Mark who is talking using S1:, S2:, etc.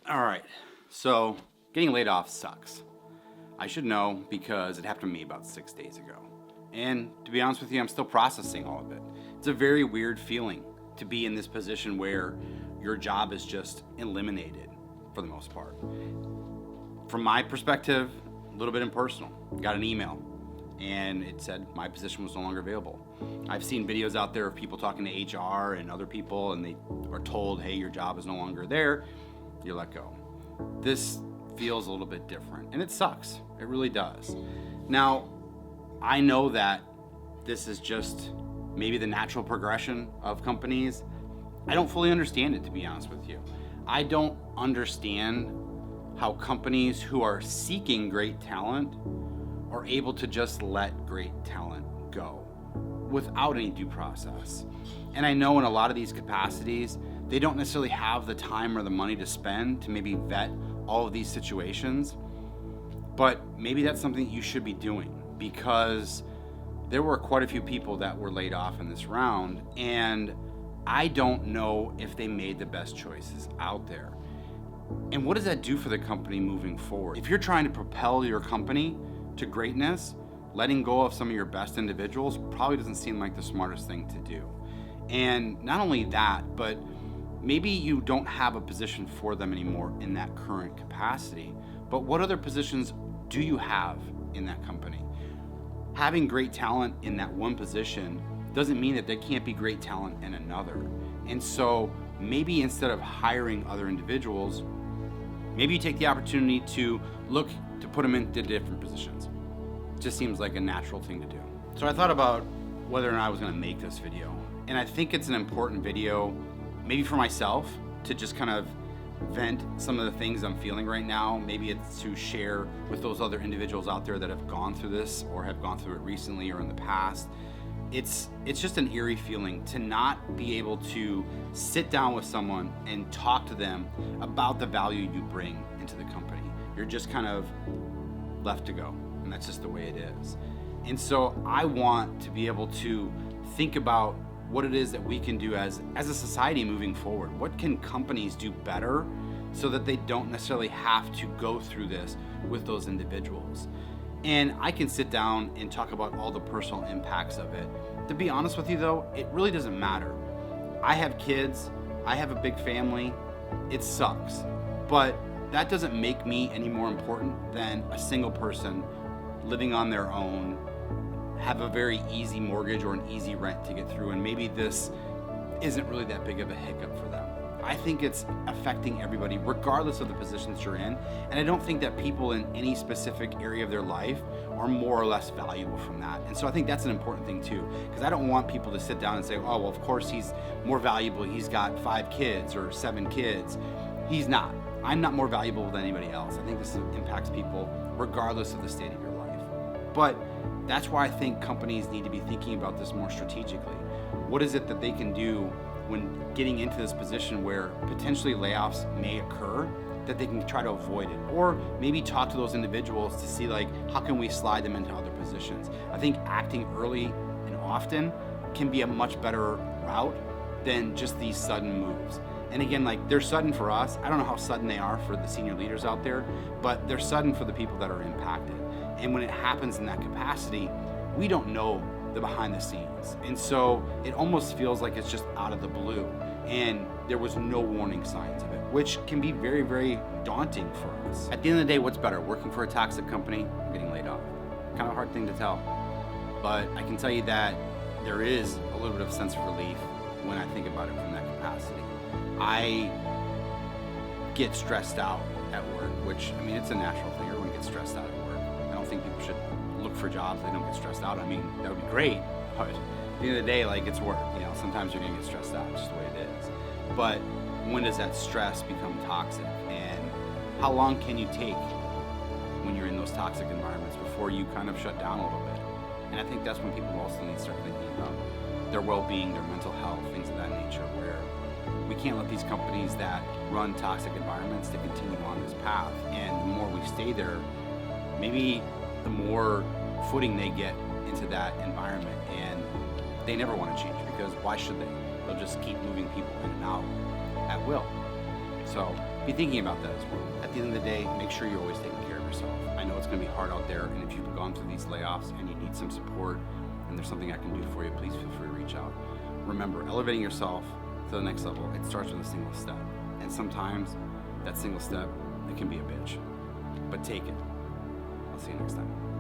S1: All right, so getting laid off sucks. I should know because it happened to me about 6 days ago. And to be honest with you, I'm still processing all of it. It's a very weird feeling to be in this position where your job is just eliminated for the most part. From my perspective, a little bit impersonal. Got an email and it said my position was no longer available. I've seen videos out there of people talking to HR and other people, and they are told, hey, your job is no longer there. You're let go. This feels a little bit different, and it sucks. It really does. Now, I know that this is just maybe the natural progression of companies. I don't fully understand it, to be honest with you. I don't understand how companies who are seeking great talent are able to just let great talent go without any due process. And I know in a lot of these capacities, they don't necessarily have the time or the money to spend to maybe vet all of these situations, but maybe that's something that you should be doing, because there were quite a few people that were laid off in this round, and I don't know if they made the best choices out there. And what does that do for the company moving forward? If you're trying to propel your company to greatness, letting go of some of your best individuals probably doesn't seem like the smartest thing to do. And not only that, but maybe you don't have a position for them anymore in that current capacity, but what other positions do you have in that company? Having great talent in that one position doesn't mean that there can't be great talent in another. And so maybe instead of hiring other individuals, maybe you take the opportunity to look to put them into different positions. It just seems like a natural thing to do. So I thought about whether or not I was going to make this video. And I think it's an important video, maybe for myself, to just kind of vent some of the things I'm feeling right now. Maybe it's to share with those other individuals out there that have gone through this or have gone through it recently or in the past. It's just an eerie feeling to not be able to sit down with someone and talk to them about the value you bring into the company. You're just kind of left to go, and that's just the way it is. And so I want to be able to think about what it is that we can do as a society moving forward. What can companies do better so that they don't necessarily have to go through this with those individuals? And I can sit down and talk about all the personal impacts of it. To be honest with you though, it really doesn't matter. I have kids, I have a big family, it sucks. But that doesn't make me any more important than a single person living on their own, have a very easy mortgage or an easy rent to get through, and maybe this isn't really that big of a hiccup for them. I think it's affecting everybody regardless of the positions you're in, and I don't think that people in any specific area of their life are more or less valuable from that. And so I think that's an important thing too, because I don't want people to sit down and say, oh, well, of course he's more valuable, he's got 5 kids or 7 kids. He's not. I'm not more valuable than anybody else. I think this impacts people regardless of the state of your life. But that's why I think companies need to be thinking about this more strategically. What is it that they can do when getting into this position where potentially layoffs may occur, that they can try to avoid it? Or maybe talk to those individuals to see, like, how can we slide them into other positions? I think acting early and often can be a much better route than just these sudden moves. And again, like, they're sudden for us. I don't know how sudden they are for the senior leaders out there, but they're sudden for the people that are impacted. And when it happens in that capacity, we don't know the behind the scenes. And so it almost feels like it's just out of the blue. And there was no warning signs of it, which can be very, very daunting for us. At the end of the day, what's better, working for a toxic company or getting laid off? Kind of a hard thing to tell. But I can tell you that there is a little bit of sense of relief when I think about it from that capacity. I get stressed out at work, which, I mean, it's a natural thing. Everyone gets stressed out at work. I don't think people should look for jobs they don't get stressed out. I mean, that would be great, but at the end of the day, like, it's work. You know, sometimes you're gonna get stressed out, it's just the way it is. But when does that stress become toxic? And how long can you take when you're in those toxic environments before you kind of shut down a little bit? And I think that's when people also need to start thinking about their well-being, their mental health, things of that nature, where we can't let these companies that run toxic environments to continue on this path. And the more we stay there, maybe the more footing they get into that environment, and they never want to change, because why should they? They'll just keep moving people in and out at will. So be thinking about that as well. At the end of the day, make sure you're always taking care of yourself. I know it's going to be hard out there, and if you've gone through these layoffs and you need some support and there's something I can do for you, please feel free to reach out. Remember, elevating yourself to the next level, it starts with a single step. And sometimes that single step, it can be a bitch. But take it. I'll see you next time.